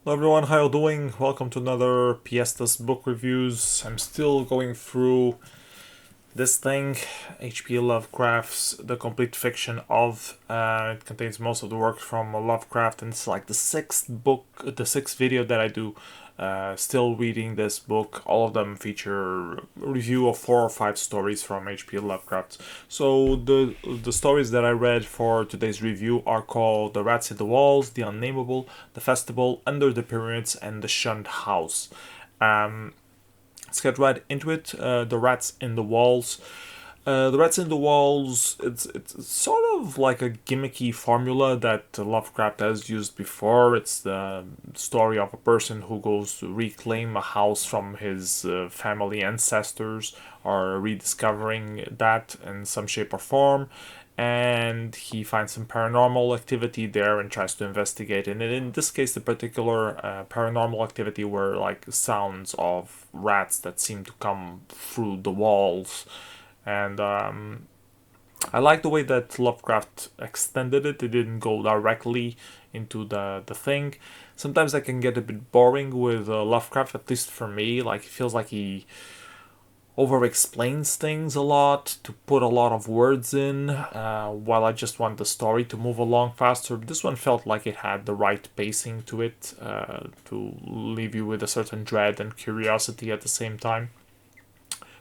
Hello everyone, how you doing? Welcome to another pt6 book reviews. I'm still going through this thing, H.P. Lovecraft's The Complete Fiction of. It contains most of the work from Lovecraft, and it's like the sixth book, the sixth video that I do. Still reading this book. All of them feature a review of 4 or 5 stories from H.P. Lovecraft. So the stories that I read for today's review are called The Rats in the Walls, The Unnamable, The Festival, Under the Pyramids, and The Shunned House. Let's get right into it. The Rats in the Walls. The Rats in the Walls, it's sort of like a gimmicky formula that Lovecraft has used before. It's the story of a person who goes to reclaim a house from his family ancestors, or rediscovering that in some shape or form, and he finds some paranormal activity there and tries to investigate it. And in this case, the particular paranormal activity were like sounds of rats that seem to come through the walls. And I like the way that Lovecraft extended it. It didn't go directly into the thing. Sometimes that can get a bit boring with Lovecraft, at least for me. Like, it feels like he over explains things a lot, to put a lot of words in, while I just want the story to move along faster. This one felt like it had the right pacing to it, to leave you with a certain dread and curiosity at the same time,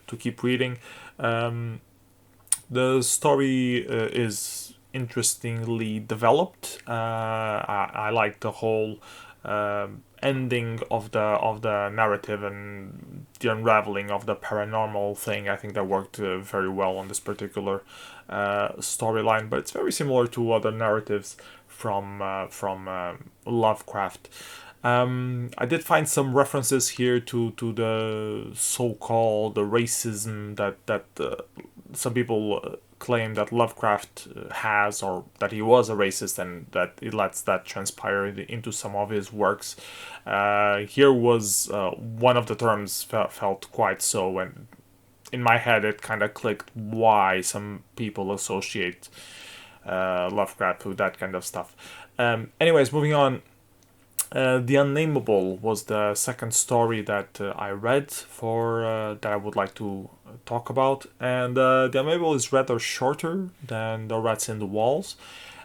to keep reading. The story is interestingly developed. I like the whole ending of the narrative and the unraveling of the paranormal thing. I think that worked very well on this particular storyline, but it's very similar to other narratives from Lovecraft. I did find some references here to the so-called the racism that some people claim that Lovecraft has, or that he was a racist, and that he lets that transpire into some of his works. Here was one of the terms felt quite so, and in my head it kind of clicked why some people associate Lovecraft with that kind of stuff. Anyways, moving on. The Unnameable was the second story that I read for that I would like to talk about, and the Unnameable is rather shorter than the Rats in the Walls,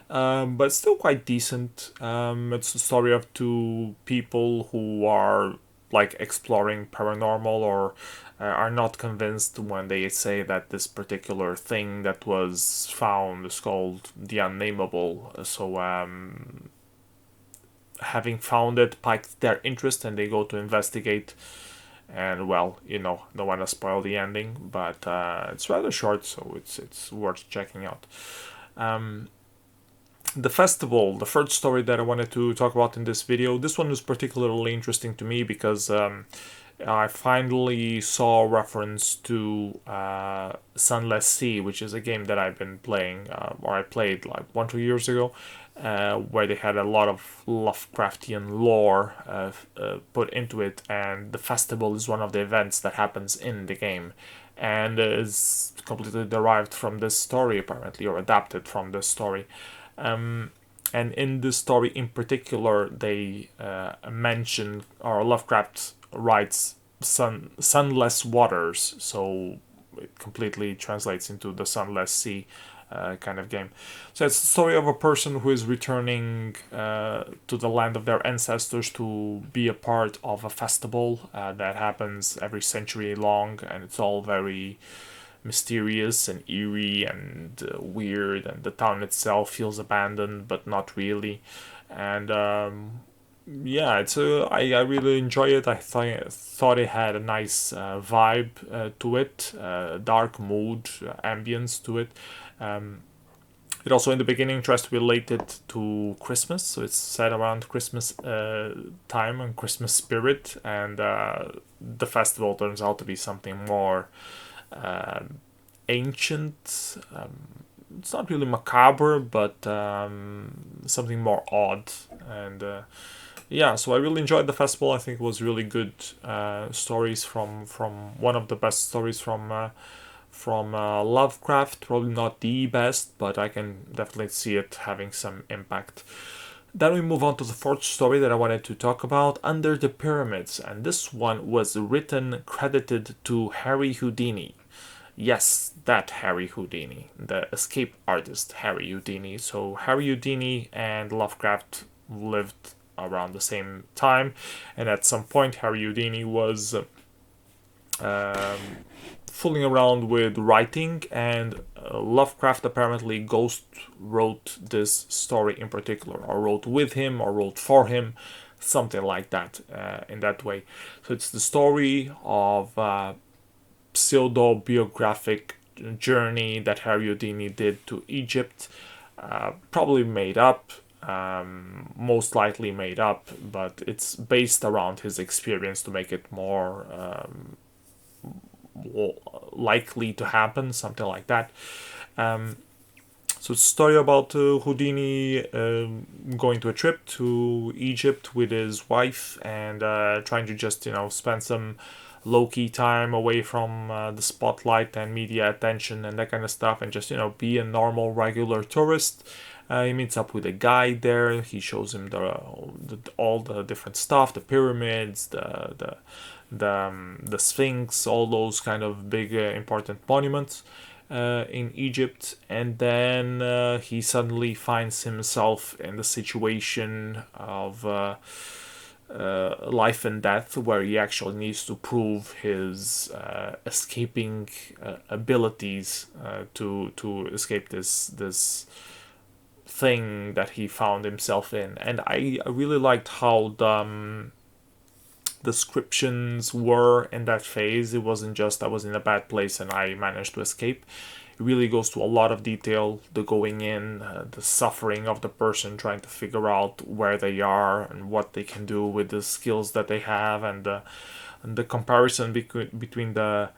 but still quite decent. It's the story of two people who are like exploring paranormal, or are not convinced when they say that this particular thing that was found is called the Unnameable. So having found it piqued their interest, and they go to investigate. And well, don't want to spoil the ending, but it's rather short, so it's worth checking out. um, the Festival, the third story that I wanted to talk about in this video. This one was particularly interesting to me because I finally saw a reference to Sunless Sea, which is a game that I've been playing, or I played like 1 or 2 years ago, where they had a lot of Lovecraftian lore put into it, and the festival is one of the events that happens in the game, and is completely derived from this story, apparently, or adapted from this story. And in this story in particular, they mention, or Lovecraft writes, sunless waters, so it completely translates into the sunless sea kind of game. So it's the story of a person who is returning to the land of their ancestors to be a part of a festival that happens every century long, and it's all very mysterious and eerie and weird, and the town itself feels abandoned but not really. And yeah, I really enjoy it. I thought it had a nice vibe to it, dark mood, ambience to it. Um, it also in the beginning tries to relate it to Christmas, so it's set around Christmas time and Christmas spirit, and the festival turns out to be something more ancient. It's not really macabre, but something more odd. And yeah, so I really enjoyed the festival. I think it was really good stories from one of the best stories from Lovecraft. Probably not the best, but I can definitely see it having some impact. Then we move on to the fourth story that I wanted to talk about, Under the Pyramids, and this one was written credited to Harry Houdini. Yes, that Harry Houdini, the escape artist Harry Houdini. So Harry Houdini and Lovecraft lived around the same time, and at some point Harry Houdini was fooling around with writing, and Lovecraft apparently ghost wrote this story in particular, or wrote with him, or wrote for him, something like that, in that way. So it's the story of pseudo-biographic journey that Harry Houdini did to Egypt, probably made up, most likely made up, but it's based around his experience to make it more likely to happen, something like that. So it's a story about Houdini going to a trip to Egypt with his wife and trying to just, spend some low-key time away from the spotlight and media attention and that kind of stuff, and just, be a normal, regular tourist. He meets up with a guide there. He shows him all the different stuff, the pyramids, the Sphinx, all those kind of big important monuments in Egypt, and then he suddenly finds himself in the situation of life and death, where he actually needs to prove his escaping abilities to escape this thing that he found himself in. And I really liked how the descriptions were in that phase. It wasn't just I was in a bad place and I managed to escape. It really goes to a lot of detail, the going in, the suffering of the person trying to figure out where they are and what they can do with the skills that they have, and the comparison between the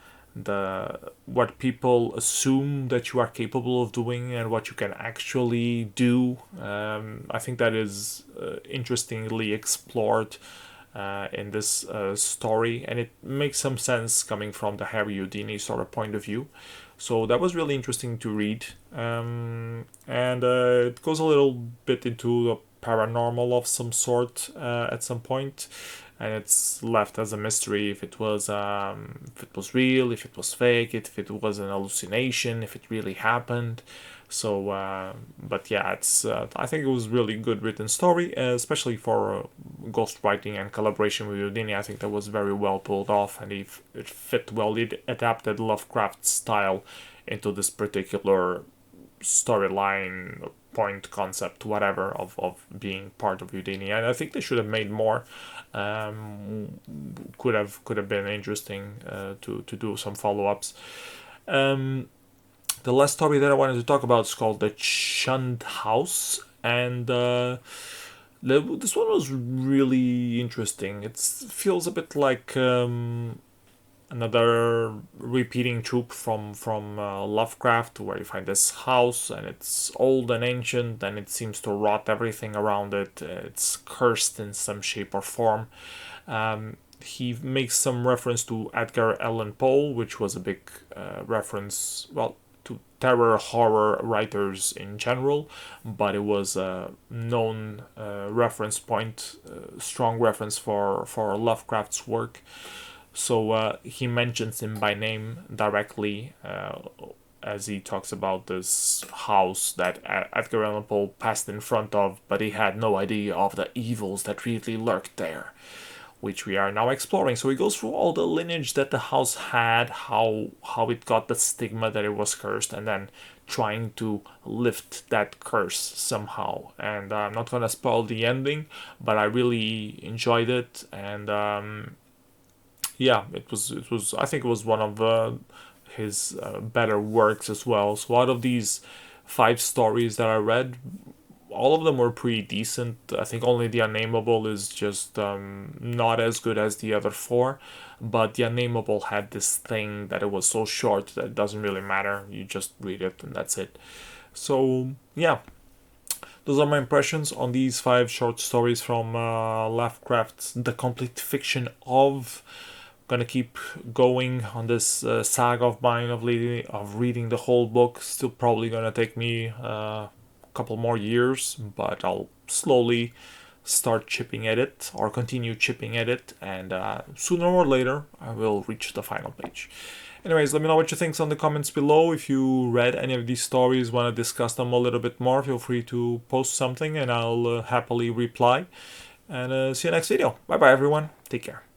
what people assume that you are capable of doing and what you can actually do. I think that is interestingly explored in this story, and it makes some sense coming from the Harry Houdini sort of point of view. So that was really interesting to read, and it goes a little bit into a paranormal of some sort at some point, and it's left as a mystery if it was real, if it was fake, if it was an hallucination, if it really happened. So, but yeah, it's I think it was really good written story, especially for ghostwriting and collaboration with Houdini. I think that was very well pulled off, and it fit well. It adapted Lovecraft's style into this particular storyline, point, concept, whatever, of being part of Houdini. And I think they should have made more. Could have been interesting to do some follow-ups. The last story that I wanted to talk about is called the Shunned House, and this one was really interesting. It feels a bit like another repeating trope from Lovecraft, where you find this house and it's old and ancient and it seems to rot everything around it. It's cursed in some shape or form. He makes some reference to Edgar Allan Poe, which was a big reference, well, to terror horror writers in general, but it was a known reference point, strong reference for Lovecraft's work. So he mentions him by name directly as he talks about this house that Edgar Allan Poe passed in front of, but he had no idea of the evils that really lurked there, which we are now exploring. So he goes through all the lineage that the house had, how it got the stigma that it was cursed, and then trying to lift that curse somehow. And I'm not gonna spoil the ending, but I really enjoyed it, and yeah, it was. I think it was one of his better works as well. So out of these 5 stories that I read, all of them were pretty decent. I think only the Unnameable is just not as good as the other 4, but the Unnameable had this thing that it was so short that it doesn't really matter. You just read it and that's it. So yeah, those are my impressions on these 5 short stories from Lovecraft's The Complete Fiction of. Gonna keep going on this saga of mine of reading the whole book. Still probably gonna take me couple more years, but I'll slowly start chipping at it or continue chipping at it, and sooner or later I will reach the final page. Anyways, let me know what you think in the comments below. If you read any of these stories, want to discuss them a little bit more, feel free to post something and I'll happily reply. And see you next video. Bye bye everyone. Take care.